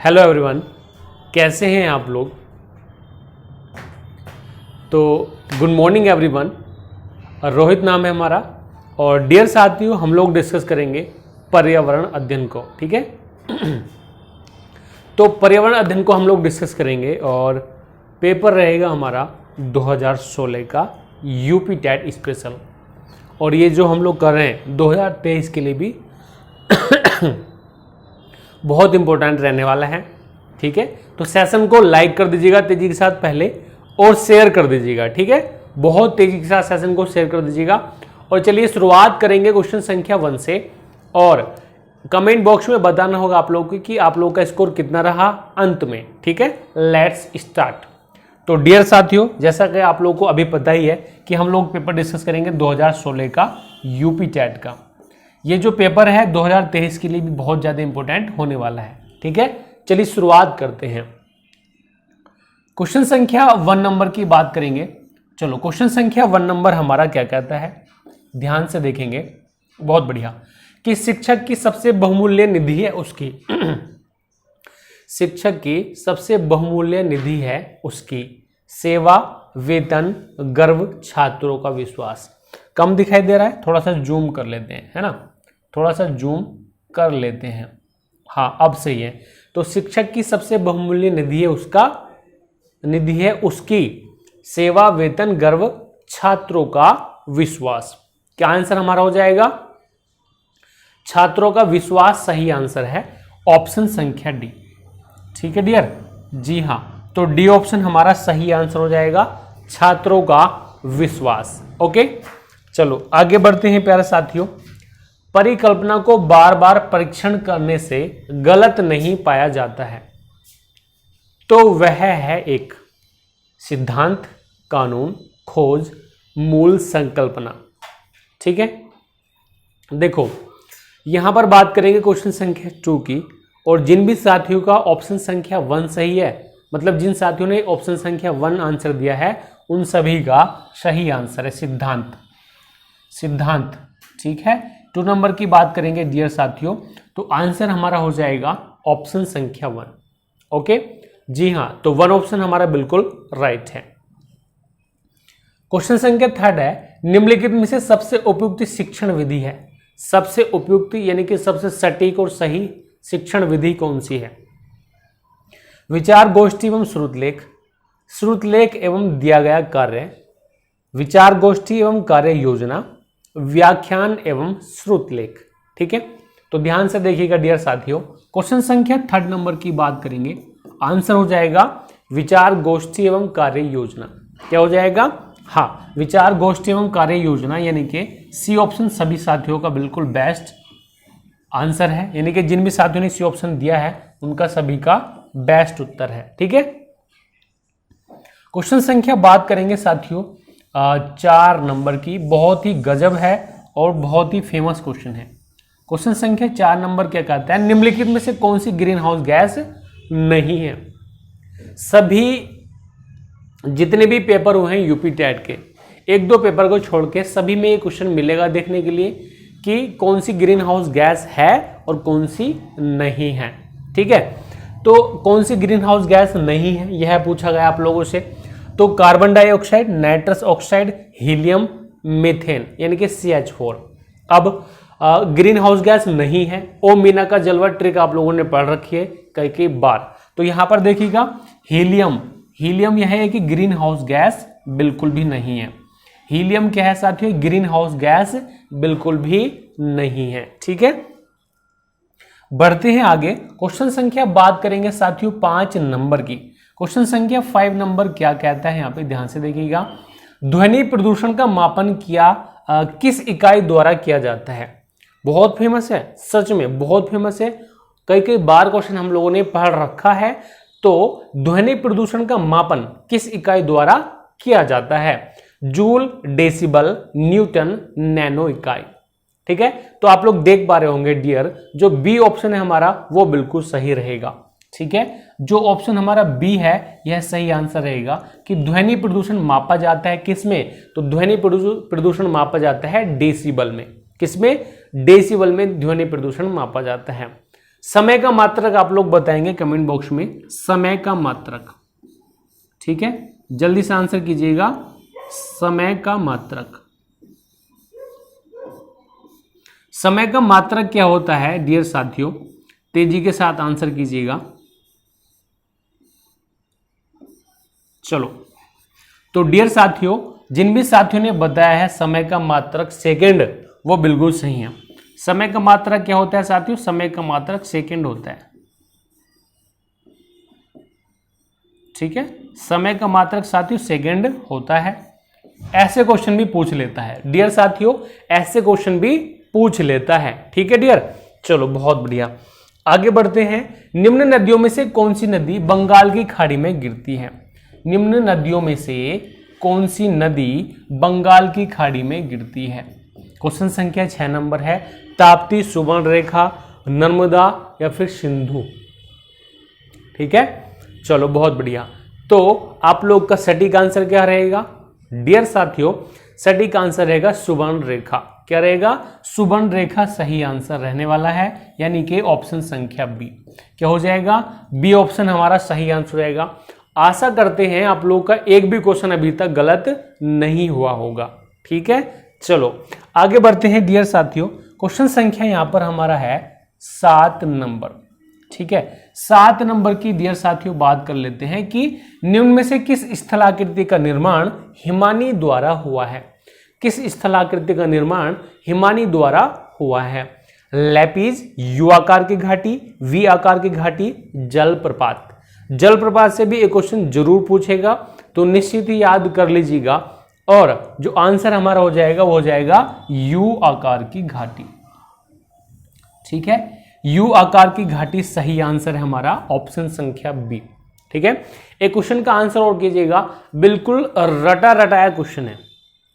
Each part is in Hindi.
हेलो एवरीवन, कैसे हैं आप लोग। तो गुड मॉर्निंग एवरीवन। रोहित नाम है हमारा और डियर साथियों, हम लोग डिस्कस करेंगे पर्यावरण अध्ययन को। ठीक है तो पर्यावरण अध्ययन को हम लोग डिस्कस करेंगे और पेपर रहेगा हमारा 2016 का यूपी टेट स्पेशल। और ये जो हम लोग कर रहे हैं 2023 के लिए भी बहुत इंपॉर्टेंट रहने वाला है। ठीक है, तो सेशन को लाइक कर दीजिएगा तेजी के साथ पहले और शेयर कर दीजिएगा। ठीक है, बहुत तेजी के साथ सेशन को शेयर कर दीजिएगा। और चलिए शुरुआत करेंगे क्वेश्चन संख्या 1 से। और कमेंट बॉक्स में बताना होगा आप लोगों को कि आप लोगों का स्कोर कितना रहा अंत में। ठीक है, लेट्स स्टार्ट। तो डियर साथियों, जैसा कि आप लोगों को अभी पता ही है कि हम लोग पेपर डिस्कस करेंगे 2016 का यूपी टेट का। ये जो पेपर है 2023 के लिए भी बहुत ज़्यादा इंपॉर्टेंट होने वाला है। ठीक है, चलिए शुरुआत करते हैं। क्वेश्चन संख्या 1 नंबर की बात करेंगे। चलो, क्वेश्चन संख्या 1 नंबर हमारा क्या कहता है, ध्यान से देखेंगे। बहुत बढ़िया। कि शिक्षक की सबसे बहुमूल्य निधि है उसकी शिक्षक की सबसे बहुमूल्य निधि है उसकी सेवा, वेतन, गर्व, छात्रों का विश्वास। कम दिखाई दे रहा है, थोड़ा सा जूम कर लेते हैं, है ना, थोड़ा सा जूम कर लेते हैं। हाँ, अब सही है। तो शिक्षक की सबसे बहुमूल्य निधि है उसकी सेवा, वेतन, गर्व, छात्रों का विश्वास। क्या आंसर हमारा हो जाएगा? छात्रों का विश्वास सही आंसर है, ऑप्शन संख्या डी। ठीक है डियर, जी हाँ, तो डी ऑप्शन हमारा सही आंसर हो जाएगा, छात्रों का विश्वास। ओके, चलो आगे बढ़ते हैं प्यारे साथियों। परिकल्पना को बार बार परीक्षण करने से गलत नहीं पाया जाता है तो वह है एक सिद्धांत, कानून, खोज, मूल संकल्पना। ठीक है, देखो यहां पर बात करेंगे क्वेश्चन संख्या 2 की। और जिन भी साथियों का ऑप्शन संख्या 1 सही है, मतलब जिन साथियों ने ऑप्शन संख्या 1 आंसर दिया है, उन सभी का सही आंसर है सिद्धांत। ठीक है, 2 नंबर की बात करेंगे डियर साथियों, तो आंसर हमारा हो जाएगा ऑप्शन संख्या 1। ओके, जी हाँ, तो 1 ऑप्शन हमारा बिल्कुल राइट है। क्वेश्चन संख्या 3 है, निम्नलिखित में से सबसे उपयुक्त शिक्षण विधि है। सबसे उपयुक्त यानी कि सबसे सटीक और सही शिक्षण विधि कौन सी है? विचार गोष्ठी एवं श्रुतलेख एवं दिया गया कार्य, विचार गोष्ठी एवं कार्य योजना, व्याख्यान एवं श्रुतलेख। ठीक है, तो ध्यान से देखिएगा डियर साथियों। क्वेश्चन संख्या 3 नंबर की बात करेंगे, आंसर हो जाएगा विचार गोष्ठी एवं कार्य योजना। क्या हो जाएगा? हाँ, विचार गोष्ठी एवं कार्य योजना, यानी कि सी ऑप्शन सभी साथियों का बिल्कुल बेस्ट आंसर है। यानी कि जिन भी साथियों ने सी ऑप्शन दिया है उनका सभी का बेस्ट उत्तर है। ठीक है, क्वेश्चन संख्या बात करेंगे साथियों 4 नंबर की। बहुत ही गजब है और बहुत ही फेमस क्वेश्चन है। क्वेश्चन संख्या 4 नंबर क्या कहता है, निम्नलिखित में से कौन सी ग्रीन हाउस गैस नहीं है? सभी जितने भी पेपर हुए हैं यूपी टेट के, 1-2 पेपर को छोड़ के सभी में ये क्वेश्चन मिलेगा देखने के लिए कि कौन सी ग्रीन हाउस गैस है और कौन सी नहीं है। ठीक है, तो कौन सी ग्रीन हाउस गैस नहीं है यह पूछा गया आप लोगों से। तो carbon dioxide, nitrous oxide, helium, methane यानी कि CH4। अब ग्रीन हाउस गैस नहीं है। ओ मीना का जलवा ट्रिक आप लोगों ने पढ़ रखी है कई बार। तो यहां पर देखिएगा हीलियम यह है कि ग्रीन हाउस गैस बिल्कुल भी नहीं है। हीलियम क्या है साथियों? ग्रीन हाउस गैस बिल्कुल भी नहीं है। ठीक है, बढ़ते हैं आगे। क्वेश्चन संख्या बात करेंगे साथियों 5 नंबर की। क्वेश्चन संख्या 5 नंबर क्या कहता है, यहां पे ध्यान से देखिएगा। ध्वनि प्रदूषण का मापन किस इकाई द्वारा किया जाता है? बहुत फेमस है, सच में बहुत फेमस है। कई बार क्वेश्चन हम लोगों ने पढ़ रखा है। तो ध्वनि प्रदूषण का मापन किस इकाई द्वारा किया जाता है? जूल, डेसिबल, न्यूटन, नैनो इकाई। ठीक है, तो आप लोग देख पा रहे होंगे डियर, जो बी ऑप्शन है हमारा वो बिल्कुल सही रहेगा। ठीक है, जो ऑप्शन हमारा बी है यह सही आंसर रहेगा कि ध्वनि प्रदूषण मापा जाता है किसमें? तो ध्वनि प्रदूषण मापा जाता है डेसिबल में। किसमें? डेसिबल में ध्वनि प्रदूषण मापा जाता है। समय का मात्रक आप लोग बताएंगे कमेंट बॉक्स में, समय का मात्रक। ठीक है, जल्दी से आंसर कीजिएगा, समय का मात्रक। समय का मात्रक क्या होता है डियर साथियों, तेजी के साथ आंसर कीजिएगा। चलो, तो डियर साथियों, जिन भी साथियों ने बताया है समय का मात्रक सेकंड, वो बिल्कुल सही है। समय का मात्रक क्या होता है साथियों, समय का मात्रक सेकंड होता है। ठीक है, समय का मात्रक साथियों सेकंड होता है। ऐसे क्वेश्चन भी पूछ लेता है डियर साथियों, ऐसे क्वेश्चन भी पूछ लेता है। ठीक है डियर, चलो बहुत बढ़िया, आगे बढ़ते हैं। निम्न नदियों में से कौन सी नदी बंगाल की खाड़ी में गिरती है? निम्न नदियों में से कौन सी नदी बंगाल की खाड़ी में गिरती है? क्वेश्चन संख्या 6 नंबर है। ताप्ती, सुवर्णरेखा, नर्मदा या फिर सिंधु? ठीक है, चलो बहुत बढ़िया। तो आप लोग का सटीक आंसर क्या रहेगा डियर साथियों? सटीक आंसर रहेगा सुवर्णरेखा। क्या रहेगा? सुवर्णरेखा सही आंसर रहने वाला है, यानी कि ऑप्शन संख्या बी। क्या हो जाएगा? बी ऑप्शन हमारा सही आंसर रहेगा। आशा करते हैं आप लोग का एक भी क्वेश्चन अभी तक गलत नहीं हुआ होगा। ठीक है, चलो आगे बढ़ते हैं डियर साथियों। क्वेश्चन संख्या यहां पर हमारा है 7 नंबर। ठीक है, 7 नंबर की डियर साथियों बात कर लेते हैं कि निम्न में से किस स्थलाकृति का निर्माण हिमानी द्वारा हुआ है? किस स्थलाकृति का निर्माण हिमानी द्वारा हुआ है? लैपीज, यू आकार की घाटी, वी आकार की घाटी, जलप्रपात। जलप्रपात से भी एक क्वेश्चन जरूर पूछेगा, तो निश्चित ही याद कर लीजिएगा। और जो आंसर हमारा हो जाएगा वो हो जाएगा यू आकार की घाटी। ठीक है, यू आकार की घाटी सही आंसर है हमारा, ऑप्शन संख्या बी। ठीक है, एक क्वेश्चन का आंसर और कीजिएगा, बिल्कुल रटा रटाया क्वेश्चन है।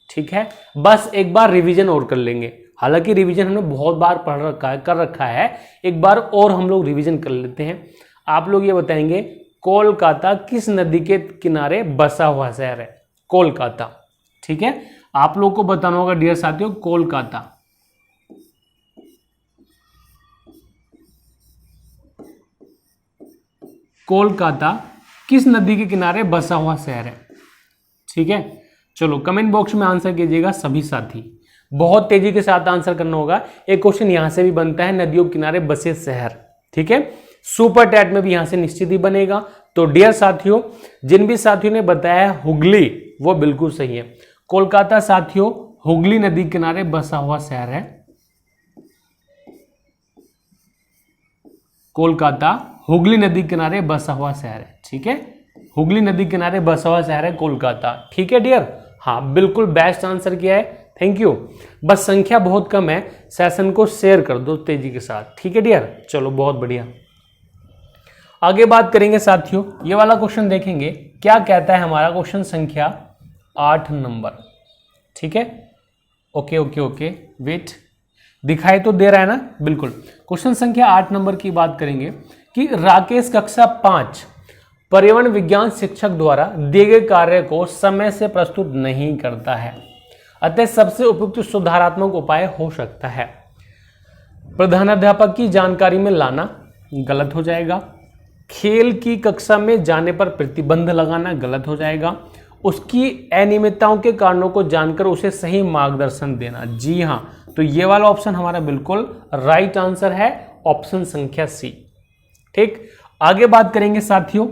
ठीक है, बस एक बार रिवीजन और कर लेंगे। हालांकि रिवीजन हमने बहुत बार पढ़ रखा है, कर रखा है, एक बार और हम लोग रिवीजन कर लेते हैं। आप लोग ये बताएंगे कोलकाता किस नदी के किनारे बसा हुआ शहर है? कोलकाता। ठीक है, आप लोग को बताना होगा डियर साथियों, कोलकाता। कोलकाता किस नदी के किनारे बसा हुआ शहर है? ठीक है, चलो कमेंट बॉक्स में आंसर कीजिएगा सभी साथी, बहुत तेजी के साथ आंसर करना होगा। एक क्वेश्चन यहां से भी बनता है, नदियों के किनारे बसे शहर। ठीक है, सुपर टैट में भी यहां से निश्चित ही बनेगा। तो डियर साथियों, जिन भी साथियों ने बताया हुगली, वो बिल्कुल सही है। कोलकाता साथियों हुगली नदी के किनारे बसा हुआ शहर है। कोलकाता हुगली नदी के किनारे बसा हुआ शहर है। ठीक है, हुगली नदी के किनारे बसा हुआ शहर है कोलकाता। ठीक है डियर, हाँ बिल्कुल बेस्ट आंसर किया है, थैंक यू। बस संख्या बहुत कम है, सेशन को शेयर कर दो तेजी के साथ। ठीक है डियर, चलो बहुत बढ़िया, आगे बात करेंगे साथियों। ये वाला क्वेश्चन देखेंगे क्या कहता है हमारा, क्वेश्चन संख्या 8 नंबर। ठीक है, ओके ओके ओके, वेट, दिखाई तो दे रहा है ना? बिल्कुल। क्वेश्चन संख्या 8 नंबर की बात करेंगे कि राकेश कक्षा 5 पर्यावरण विज्ञान शिक्षक द्वारा दिए गए कार्य को समय से प्रस्तुत नहीं करता है, अतः सबसे उपयुक्त सुधारात्मक उपाय हो सकता है। प्रधानाध्यापक की जानकारी में लाना गलत हो जाएगा। खेल की कक्षा में जाने पर प्रतिबंध लगाना गलत हो जाएगा। उसकी अनियमितताओं के कारणों को जानकर उसे सही मार्गदर्शन देना। जी हाँ, तो ये वाला ऑप्शन हमारा बिल्कुल राइट आंसर है, ऑप्शन संख्या सी। ठीक, आगे बात करेंगे साथियों,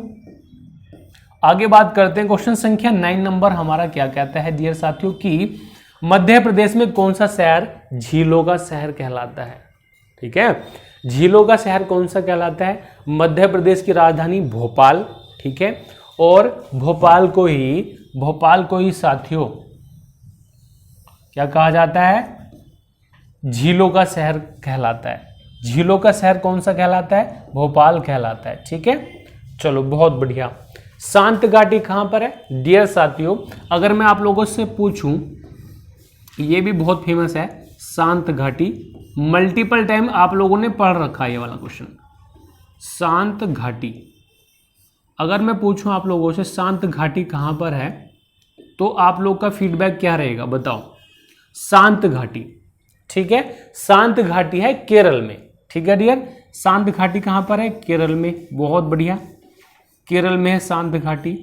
आगे बात करते हैं। क्वेश्चन संख्या 9 नंबर हमारा क्या कहता है डियर साथियों कि मध्य प्रदेश में कौन सा शहर झीलों का शहर कहलाता है? ठीक है, झीलों का शहर कौन सा कहलाता है? मध्य प्रदेश की राजधानी भोपाल। ठीक है, और भोपाल को ही साथियों क्या कहा जाता है? झीलों का शहर कहलाता है। झीलों का शहर कौन सा कहलाता है? भोपाल कहलाता है। ठीक है, चलो बहुत बढ़िया। शांत घाटी कहां पर है डियर साथियों? अगर मैं आप लोगों से पूछूं, ये भी बहुत फेमस है शांत घाटी, मल्टीपल टाइम आप लोगों ने पढ़ रखा है ये वाला क्वेश्चन। शांत घाटी, अगर मैं पूछूं आप लोगों से शांत घाटी कहां पर है, तो आप लोग का फीडबैक क्या रहेगा बताओ? शांत घाटी। ठीक है, शांत घाटी है केरल में। ठीक है डियर, शांत घाटी कहाँ पर है? केरल में। बहुत बढ़िया, केरल में है शांत घाटी।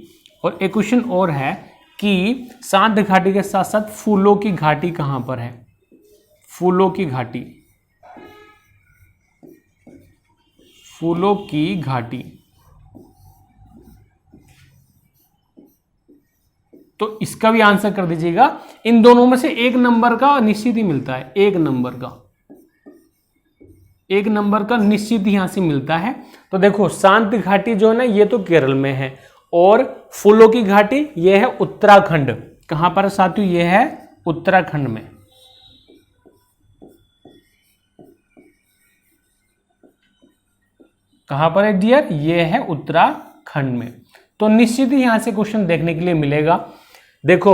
और एक क्वेश्चन और है कि शांत घाटी के साथ साथ फूलों की घाटी कहाँ पर है? फूलों की घाटी, फूलों की घाटी। तो इसका भी आंसर कर दीजिएगा। इन दोनों में से एक नंबर का निश्चित ही मिलता है, एक नंबर का निश्चित ही यहां से मिलता है। तो देखो शांत घाटी जो है ना, ये तो केरल में है, और फूलों की घाटी ये है उत्तराखंड। कहां पर साथियों? ये है उत्तराखंड में। कहां पर है डियर? ये है उत्तराखंड में। तो निश्चित ही यहां से क्वेश्चन देखने के लिए मिलेगा। देखो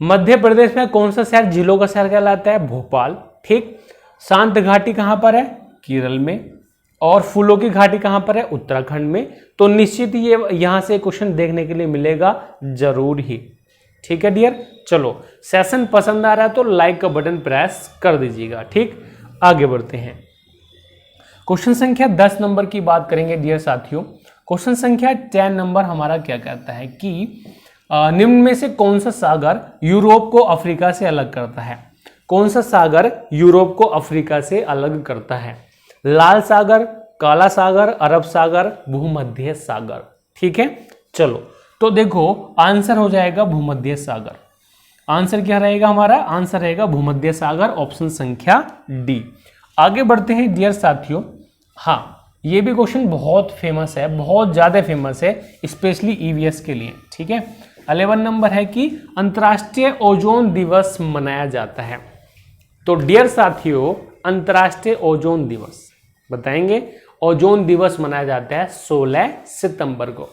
मध्य प्रदेश में कौन सा शहर झीलों का शहर कहलाता है? भोपाल। ठीक। शांत घाटी कहां पर है? केरल में। और फूलों की घाटी कहां पर है? उत्तराखंड में। तो निश्चित ही ये यहां से क्वेश्चन देखने के लिए मिलेगा जरूर ही। ठीक है डियर, चलो सेशन पसंद आ रहा है तो लाइक का बटन प्रेस कर दीजिएगा। ठीक, आगे बढ़ते हैं। क्वेश्चन संख्या 10 नंबर की बात करेंगे डियर साथियों। क्वेश्चन संख्या 10 नंबर हमारा क्या कहता है कि निम्न में से कौन सा सागर यूरोप को अफ्रीका से अलग करता है? कौन सा सागर यूरोप को अफ्रीका से अलग करता है? लाल सागर, काला सागर, अरब सागर, भूमध्य सागर। ठीक है, चलो तो देखो आंसर हो जाएगा भूमध्य सागर। आंसर क्या रहेगा हमारा? आंसर रहेगा भूमध्य सागर, ऑप्शन संख्या डी। आगे बढ़ते हैं डियर साथियों। हाँ, ये भी क्वेश्चन बहुत फेमस है, बहुत ज्यादा फेमस है, स्पेशली ईवीएस के लिए। ठीक है, 11 नंबर है कि अंतर्राष्ट्रीय ओजोन दिवस मनाया जाता है। तो डियर साथियों, अंतर्राष्ट्रीय ओजोन दिवस बताएंगे। ओजोन दिवस मनाया जाता है 16 सितंबर को।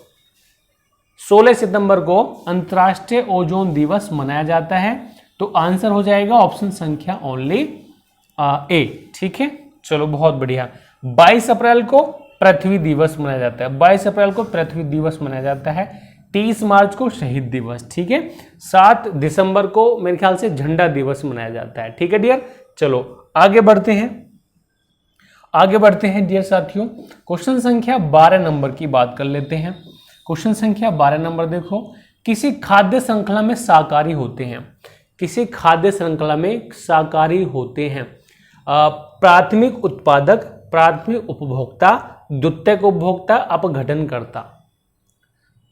16 सितंबर को अंतर्राष्ट्रीय ओजोन दिवस मनाया जाता है। तो आंसर हो जाएगा ऑप्शन संख्या ओनली ए। ठीक है, चलो बहुत बढ़िया। 22 अप्रैल को पृथ्वी दिवस मनाया जाता है। 22 अप्रैल को पृथ्वी दिवस मनाया जाता है। 30 मार्च को शहीद दिवस। ठीक है, 7 दिसंबर को मेरे ख्याल से झंडा दिवस मनाया जाता है। ठीक है डियर, चलो आगे बढ़ते हैं। आगे बढ़ते हैं डियर साथियों। क्वेश्चन संख्या 12 नंबर की बात कर लेते हैं। क्वेश्चन संख्या 12 नंबर देखो, किसी खाद्य श्रृंखला में शाकाहारी होते हैं। किसी खाद्य श्रृंखला में शाकाहारी होते हैं प्राथमिक उत्पादक, प्राथमिक उपभोक्ता, द्वितीयक उपभोक्ता, अपघटनकर्ता।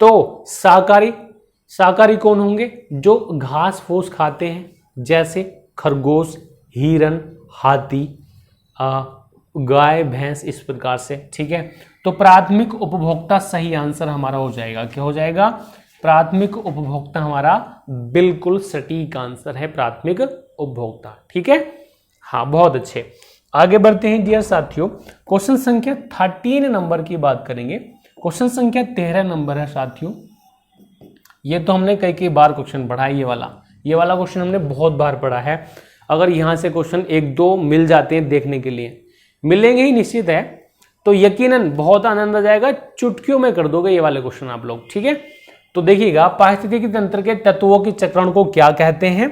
तो शाकाहारी कौन होंगे? जो घास फूस खाते हैं, जैसे खरगोश, हिरन, हाथी, गाय, भैंस, इस प्रकार से। ठीक है, तो प्राथमिक उपभोक्ता सही आंसर हमारा हो जाएगा। क्या हो जाएगा? प्राथमिक उपभोक्ता हमारा बिल्कुल सटीक आंसर है, प्राथमिक उपभोक्ता। ठीक है, हाँ बहुत अच्छे। आगे बढ़ते हैं डियर साथियों। क्वेश्चन संख्या 13 नंबर की बात करेंगे। क्वेश्चन संख्या 13 नंबर है साथियों। ये तो हमने कई बार क्वेश्चन पढ़ा है। ये वाला क्वेश्चन हमने बहुत बार पढ़ा है। अगर यहाँ से क्वेश्चन 1-2 मिल जाते हैं देखने के लिए, मिलेंगे ही निश्चित है, तो यकीनन बहुत आनंद आ जाएगा। चुटकियों में कर दोगे ये वाले क्वेश्चन आप लोग। ठीक है, तो देखिएगा, पारिस्थितिकी तंत्र के तत्वों के चक्रण को क्या कहते हैं?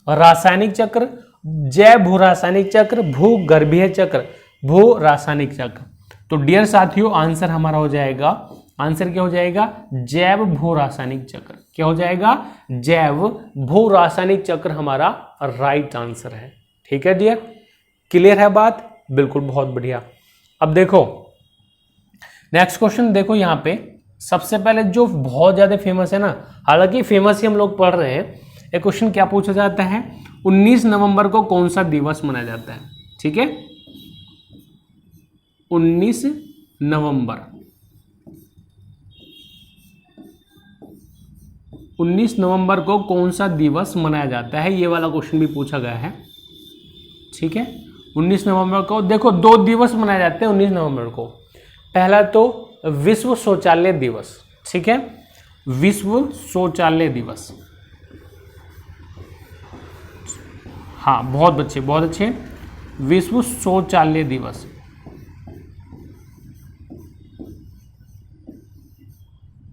रासायनिक चक्र, जैव भू रासायनिक चक्र, भूगर्भीय चक्र, भू रासायनिक चक्र। तो डियर साथियों, आंसर हमारा हो जाएगा, आंसर क्या हो जाएगा? जैव भू रासायनिक चक्र। क्या हो जाएगा? जैव भू रासायनिक चक्र हमारा राइट आंसर है। ठीक है डियर, क्लियर है बात? बिल्कुल, बहुत बढ़िया। अब देखो नेक्स्ट क्वेश्चन देखो, यहाँ पे सबसे पहले जो बहुत ज्यादा फेमस है ना, हालांकि फेमस ही हम लोग पढ़ रहे हैं। एक क्वेश्चन क्या पूछा जाता है? 19 नवंबर को कौन सा दिवस मनाया जाता है? ठीक है, 19 नवंबर 19 नवंबर को कौन सा दिवस मनाया जाता है? ये वाला क्वेश्चन भी पूछा गया है। ठीक है, 19 नवंबर को देखो 2 दिवस मनाए जाते हैं 19 नवंबर को। पहला तो विश्व शौचालय दिवस। ठीक है, विश्व शौचालय दिवस। हाँ बहुत अच्छे, बहुत अच्छे। विश्व शौचालय दिवस,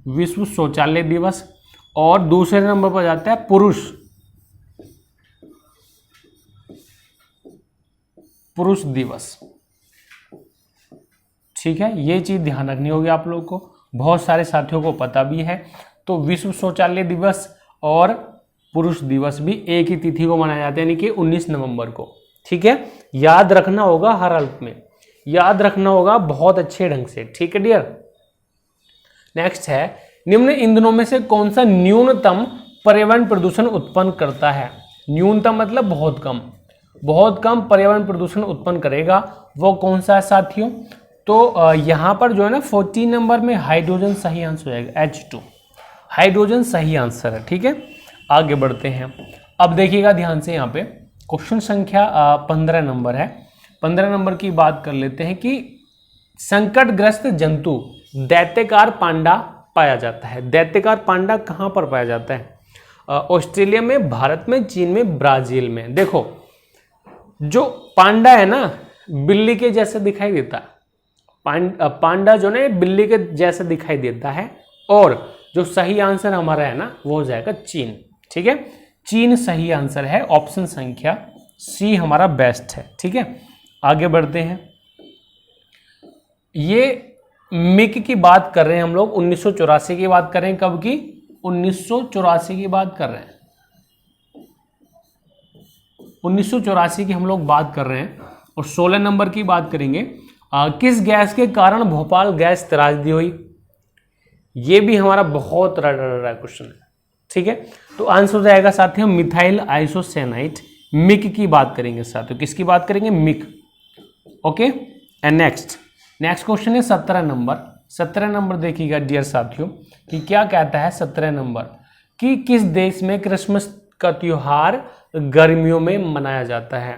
विश्व शौचालय दिवस। और दूसरे नंबर पर जाता है पुरुष दिवस। ठीक है, ये चीज ध्यान रखनी होगी आप लोगों को, बहुत सारे साथियों को पता भी है। तो विश्व शौचालय दिवस और पुरुष दिवस भी एक ही तिथि को मनाया जाता है, यानी कि 19 नवंबर को। ठीक है, याद रखना होगा, हर हालत में याद रखना होगा बहुत अच्छे ढंग से। ठीक है डियर। नेक्स्ट है, निम्न ईंधनों में से कौन सा न्यूनतम पर्यावरण प्रदूषण उत्पन्न करता है? न्यूनतम मतलब बहुत कम, बहुत कम पर्यावरण प्रदूषण उत्पन्न करेगा, वो कौन सा है साथियों? तो यहाँ पर जो है ना 14 नंबर में हाइड्रोजन सही आंसर हो जाएगा, H2, हाइड्रोजन सही आंसर है। ठीक है, आगे बढ़ते हैं। अब देखिएगा ध्यान से, यहाँ पे क्वेश्चन संख्या 15 नंबर है। 15 नंबर की बात कर लेते हैं कि संकटग्रस्त जंतु दैत्यकार पांडा पाया जाता है। दैत्यकार पांडा कहाँ पर पाया जाता है? ऑस्ट्रेलिया में, भारत में, चीन में, ब्राजील में। देखो जो पांडा है ना, बिल्ली के जैसे दिखाई देता है, पांडा जो ना बिल्ली के जैसे दिखाई देता है, और जो सही आंसर हमारा है ना वो हो जाएगा चीन। ठीक है, चीन सही आंसर है, ऑप्शन संख्या सी हमारा बेस्ट है। ठीक है, आगे बढ़ते हैं। ये मिक की बात कर रहे हैं हम लोग, 1984 की बात कर रहे हैं। कब की? 1984 की बात कर रहे हैं, 1984 की हम लोग बात कर रहे हैं। और 16 नंबर की बात करेंगे, किस गैस के कारण भोपाल गैस त्रासदी हुई? ये भी हमारा बहुत रड़ा क्वेश्चन है। ठीक है, तो आंसर हो जाएगा साथियों मिथाइल आइसोसाइनाइड। मिक की बात करेंगे साथियों, किसकी बात करेंगे? मिक। ओके, एंड नेक्स्ट क्वेश्चन है 17 नंबर। 17 नंबर देखिएगा डियर साथियों कि क्या कहता है 17 नंबर कि किस देश में क्रिसमस का त्योहार गर्मियों में मनाया जाता है?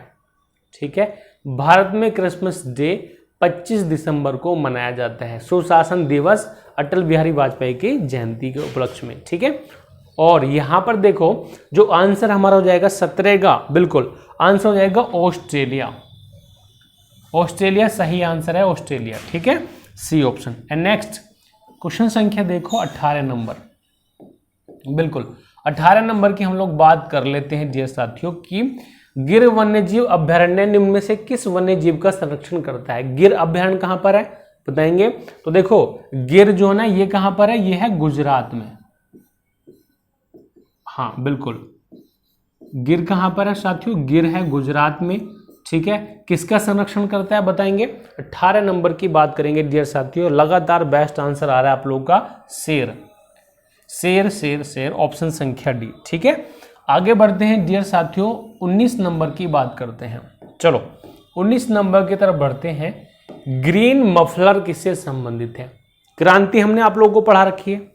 ठीक है, भारत में क्रिसमस डे 25 दिसंबर को मनाया जाता है, सुशासन दिवस अटल बिहारी वाजपेयी की जयंती के उपलक्ष्य में। ठीक है, और यहां पर देखो जो आंसर हमारा हो जाएगा 17 का, बिल्कुल आंसर हो जाएगा ऑस्ट्रेलिया। ऑस्ट्रेलिया सही आंसर है, ऑस्ट्रेलिया। ठीक है, C option. And next question संख्या देखो 18 नंबर, बिल्कुल 18 नंबर की हम लोग बात कर लेते हैं डियर साथियों कि गिर वन्यजीव अभ्यारण्य निम्न में से किस वन्य जीव का संरक्षण करता है? गिर अभ्यारण्य कहां पर है बताएंगे? तो देखो गिर जो है ना ये कहां पर है? ये है गुजरात में। हाँ बिल्कुल, गिर कहां पर है साथियों? गिर है गुजरात में। ठीक है, किसका संरक्षण करता है बताएंगे? 18 नंबर की बात करेंगे डियर साथियों। लगातार बेस्ट आंसर आ रहा है आप लोगों का, शेर। शेर शेर शेर, ऑप्शन संख्या डी। ठीक है, आगे बढ़ते हैं डियर साथियों, 19 नंबर की बात करते हैं। चलो 19 नंबर की तरफ बढ़ते हैं। ग्रीन मफलर किससे संबंधित है? क्रांति हमने आप लोगों को पढ़ा रखी है,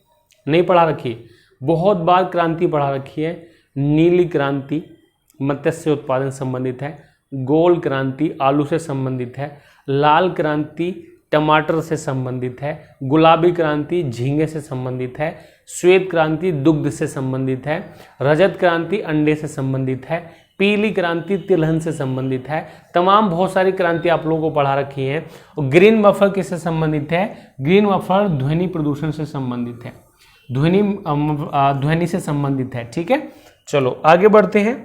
नहीं पढ़ा रखी? बहुत बार क्रांति पढ़ा रखी है। नीली क्रांति मत्स्य उत्पादन संबंधित है, गोल क्रांति आलू से संबंधित है, लाल क्रांति टमाटर से संबंधित है, गुलाबी क्रांति झींगे से संबंधित है, श्वेत क्रांति दुग्ध से संबंधित है, रजत क्रांति अंडे से संबंधित है, पीली क्रांति तिलहन से संबंधित है। तमाम बहुत सारी क्रांति आप लोगों को पढ़ा रखी है। और ग्रीन मफलर किससे संबंधित है? ग्रीन मफलर ध्वनि प्रदूषण से संबंधित है, ध्वनि से संबंधित है। ठीक है, चलो आगे बढ़ते हैं।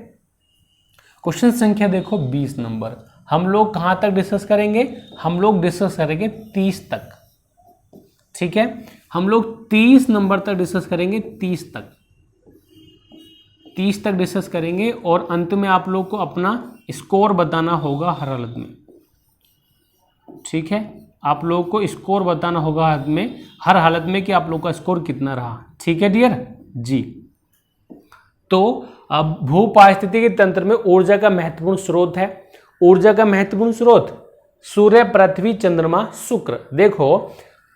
क्वेश्चन संख्या देखो 20 नंबर। हम लोग कहां तक डिस्कस करेंगे? हम लोग डिस्कस करेंगे 30 तक। ठीक है, हम लोग 30 नंबर तक डिस्कस करेंगे, 30 तक डिस्कस करेंगे। और अंत में आप लोग को अपना स्कोर बताना होगा हर हालत में। ठीक है, आप लोगों को स्कोर बताना होगा हर हालत में कि आप लोग का स्कोर कितना रहा। ठीक है डियर जी। तो अब भू पारिस्थितिकी तंत्र में ऊर्जा का महत्वपूर्ण स्रोत है। ऊर्जा का महत्वपूर्ण स्रोत सूर्य, पृथ्वी, चंद्रमा, शुक्र। देखो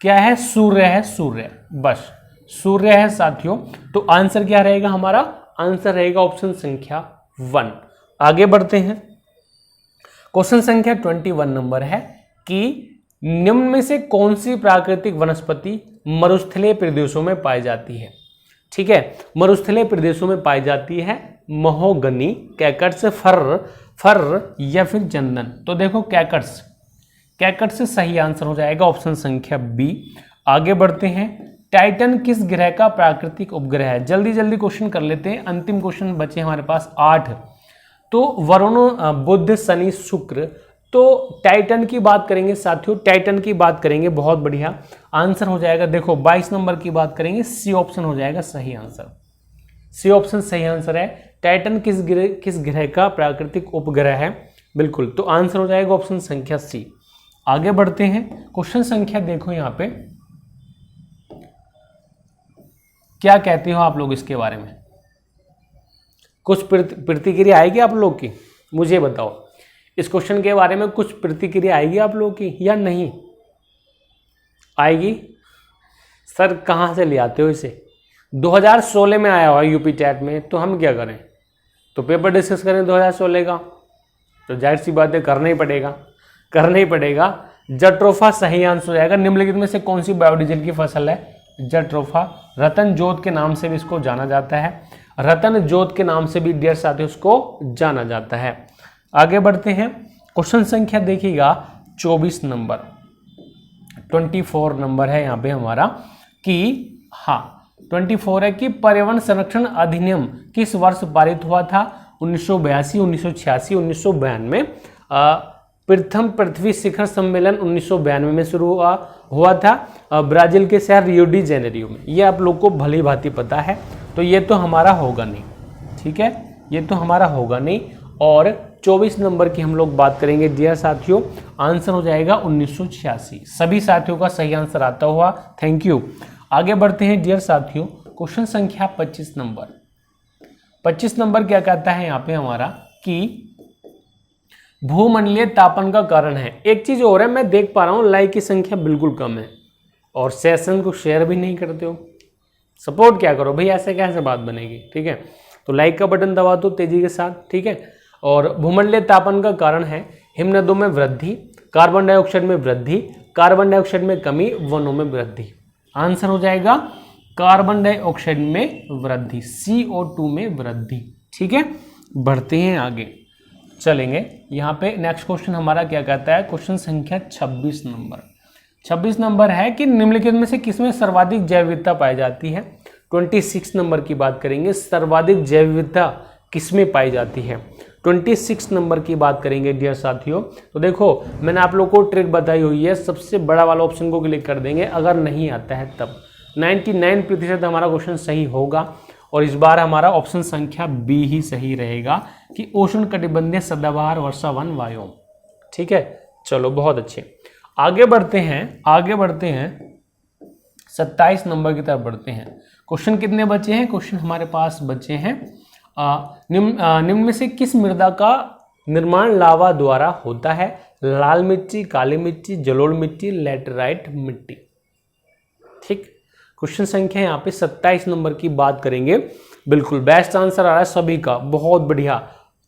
क्या है? सूर्य है, सूर्य, बस सूर्य है साथियों। तो आंसर क्या रहेगा हमारा? आंसर रहेगा ऑप्शन संख्या 1। आगे बढ़ते हैं। क्वेश्चन संख्या 21 नंबर है कि निम्न में से कौन सी प्राकृतिक वनस्पति मरुस्थलीय प्रदेशों में पाई जाती है? ठीक है, मरुस्थलीय प्रदेशों में पाई जाती है महोगनी, कैकट्स, फर या फिर चंदन। तो देखो कैकट्स से सही आंसर हो जाएगा ऑप्शन संख्या बी। आगे बढ़ते हैं। टाइटन किस ग्रह का प्राकृतिक उपग्रह है? जल्दी जल्दी क्वेश्चन कर लेते हैं, अंतिम क्वेश्चन बचे हमारे पास 8। तो वरुण, बुध, शनि, शुक्र तो टाइटन की बात करेंगे साथियों, टाइटन की बात करेंगे, बहुत बढ़िया आंसर हो जाएगा। देखो 22 नंबर की बात करेंगे, सी ऑप्शन हो जाएगा सही आंसर, सी ऑप्शन सही आंसर है। टाइटन किस ग्रह का प्राकृतिक उपग्रह है? बिल्कुल, तो आंसर हो जाएगा ऑप्शन संख्या सी। आगे बढ़ते हैं, क्वेश्चन संख्या देखो यहाँ पे क्या कहते हो आप लोग इसके बारे में, कुछ प्रतिक्रिया आएगी आप लोग की, मुझे बताओ इस क्वेश्चन के बारे में कुछ प्रतिक्रिया आएगी आप लोग की या नहीं आएगी? सर कहाँ से ले आते हो इसे? 2016 में आया हुआ यूपी टैट में, तो हम क्या करें? तो पेपर डिस्कस करें 2016 का, तो जाहिर सी बात है करना ही पड़ेगा। जट्रोफा सही आंसर हो जाएगा। निम्नलिखित में से कौन सी बायोडीजल की फसल है? जट्रोफा। रतन जोत के नाम से भी इसको जाना जाता है, रतन जोत के नाम से भी डियर साथियों उसको जाना जाता है। आगे बढ़ते हैं, क्वेश्चन संख्या देखिएगा 24 नंबर, 24 नंबर है यहाँ पे हमारा कि हाँ 24 है कि पर्यावरण संरक्षण अधिनियम किस वर्ष पारित हुआ था? 1982, 1986, 1992। प्रथम पृथ्वी शिखर सम्मेलन 1992 में शुरू हुआ था ब्राजील के शहर रियो डी जेनेरियो में। ये आप लोग को भली भांति पता है, तो ये तो हमारा होगा नहीं, ठीक है, ये तो हमारा होगा नहीं। और 24 नंबर की हम लोग बात करेंगे डियर साथियों, आंसर हो जाएगा 1986। सभी साथियों का सही आंसर आता हुआ, थैंक यू। आगे बढ़ते हैं डियर साथियों, क्वेश्चन संख्या 25 नंबर। 25 नंबर क्या कहता है यहाँ पे हमारा कि भूमंडलीय तापन का कारण है। एक चीज और है, मैं देख पा रहा हूँ लाइक की संख्या बिल्कुल कम है और सेशन को शेयर भी नहीं करते हो। सपोर्ट क्या करो भाई, ऐसे कैसे बात बनेगी, ठीक है। तो लाइक का बटन दबा दो तेजी के साथ, ठीक है। और भूमंडलीय तापन का कारण है हिमनदों में वृद्धि, कार्बन डाइऑक्साइड में वृद्धि, कार्बन डाइऑक्साइड में कमी, वनों में वृद्धि। आंसर हो जाएगा कार्बन डाइऑक्साइड में वृद्धि, CO2 में वृद्धि, ठीक है। बढ़ते हैं आगे, चलेंगे यहाँ पे। नेक्स्ट क्वेश्चन हमारा क्या कहता है, क्वेश्चन संख्या 26 नंबर। 26 नंबर है कि निम्नलिखित में से किसमें सर्वाधिक जैव विविधता पाई जाती है? 26 नंबर की बात करेंगे, सर्वाधिक जैव विविधता किसमें पाई जाती है? 26 नंबर की बात करेंगे डियर साथियों। तो देखो मैंने आप लोग को ट्रिक बताई हुई है, सबसे बड़ा वाला ऑप्शन को क्लिक कर देंगे, अगर नहीं आता है तब 99% हमारा क्वेश्चन सही होगा। और इस बार हमारा ऑप्शन संख्या बी ही सही रहेगा कि उष्ण कटिबंधीय सदाबहार वर्षा वन वायोम, ठीक है। चलो बहुत अच्छे, आगे बढ़ते हैं 27 नंबर की तरफ बढ़ते हैं। क्वेश्चन कितने बचे हैं? क्वेश्चन हमारे पास बचे हैं निम्न में से किस मृदा का निर्माण लावा द्वारा होता है? लाल मिट्टी, काली मिट्टी, जलोढ़ मिट्टी, लैटेराइट मिट्टी, ठीक। क्वेश्चन संख्या यहाँ पे 27 नंबर की बात करेंगे। बिल्कुल बेस्ट आंसर आ रहा है सभी का, बहुत बढ़िया।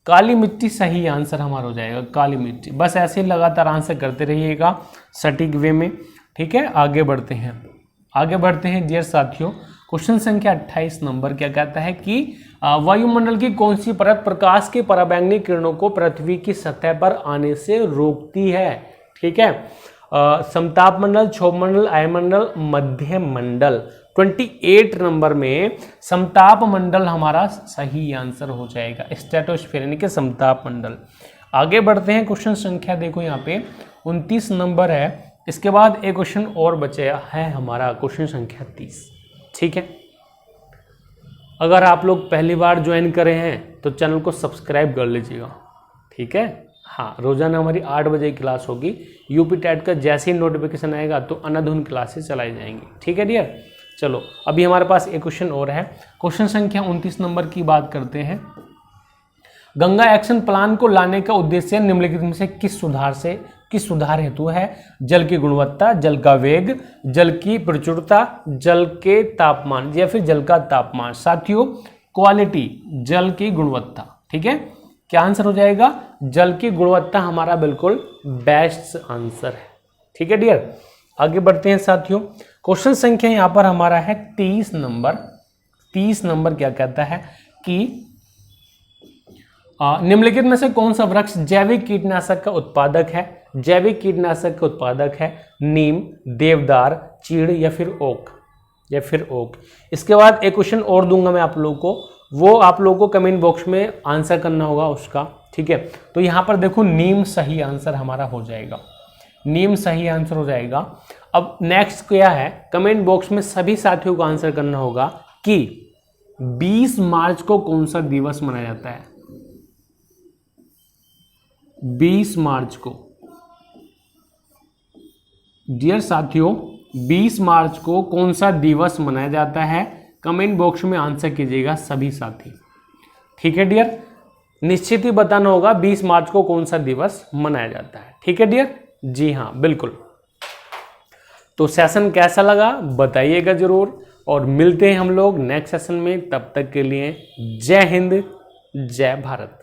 काली मिट्टी सही आंसर हमारा हो जाएगा, काली मिट्टी। बस ऐसे ही लगातार आंसर करते रहिएगा सटीक वे में, ठीक है। आगे बढ़ते हैं डियर साथियों, क्वेश्चन संख्या 28 नंबर क्या कहता है कि वायुमंडल की कौन सी परत प्रकाश के पराबैंगनी किरणों को पृथ्वी की सतह पर आने से रोकती है? ठीक है, समताप मंडल, क्षोभ मंडल, आयमंडल, मध्य मंडल। 28 नंबर में समताप मंडल हमारा सही आंसर हो जाएगा, स्ट्रेटोस्फीयर यानी कि समताप मंडल। आगे बढ़ते हैं, क्वेश्चन संख्या देखो यहाँ पे 29 नंबर है। इसके बाद एक क्वेश्चन और बचा है हमारा, क्वेश्चन संख्या 30, ठीक है। अगर आप लोग पहली बार ज्वाइन करे हैं तो चैनल को सब्सक्राइब कर लीजिएगा, ठीक है। हाँ, रोजाना हमारी 8 बजे क्लास होगी। यूपी टेट का जैसे ही नोटिफिकेशन आएगा तो अनाधुन क्लासेस चलाई जाएंगी, ठीक है डियर। चलो अभी हमारे पास एक क्वेश्चन और है, क्वेश्चन संख्या 29 नंबर की बात करते हैं। गंगा एक्शन प्लान को लाने का उद्देश्य निम्नलिखित में से किस सुधार हेतु है? जल की गुणवत्ता, जल का वेग, जल की प्रचुरता, जल के तापमान या फिर जल का तापमान। साथियों क्वालिटी, जल की गुणवत्ता, ठीक है। क्या आंसर हो जाएगा? जल की गुणवत्ता हमारा बिल्कुल बेस्ट आंसर है, ठीक है डियर। आगे बढ़ते हैं साथियों, क्वेश्चन संख्या यहां पर हमारा है 30 नंबर। 30 नंबर क्या कहता है कि निम्नलिखित में से कौन सा वृक्ष जैविक कीटनाशक का उत्पादक है? जैविक कीटनाशक का उत्पादक है नीम, देवदार, चीड़ या फिर ओक। इसके बाद एक क्वेश्चन और दूंगा मैं आप लोगों को, वो आप लोगों को कमेंट बॉक्स में आंसर करना होगा उसका, ठीक है, तो यहां पर देखो नीम सही आंसर हमारा हो जाएगा, नीम सही आंसर हो जाएगा। अब नेक्स्ट क्या है, कमेंट बॉक्स में सभी साथियों को आंसर करना होगा कि 20 मार्च को कौन सा दिवस मनाया जाता है। 20 मार्च को, डियर साथियों 20 मार्च को कौन सा दिवस मनाया जाता है, कमेंट बॉक्स में आंसर कीजिएगा सभी साथी। ठीक है डियर, निश्चित ही बताना होगा 20 मार्च को कौन सा दिवस मनाया जाता है। ठीक है डियर, जी हाँ बिल्कुल। तो सेशन कैसा लगा बताइएगा जरूर, और मिलते हैं हम लोग नेक्स्ट सेशन में। तब तक के लिए जय हिंद, जय भारत।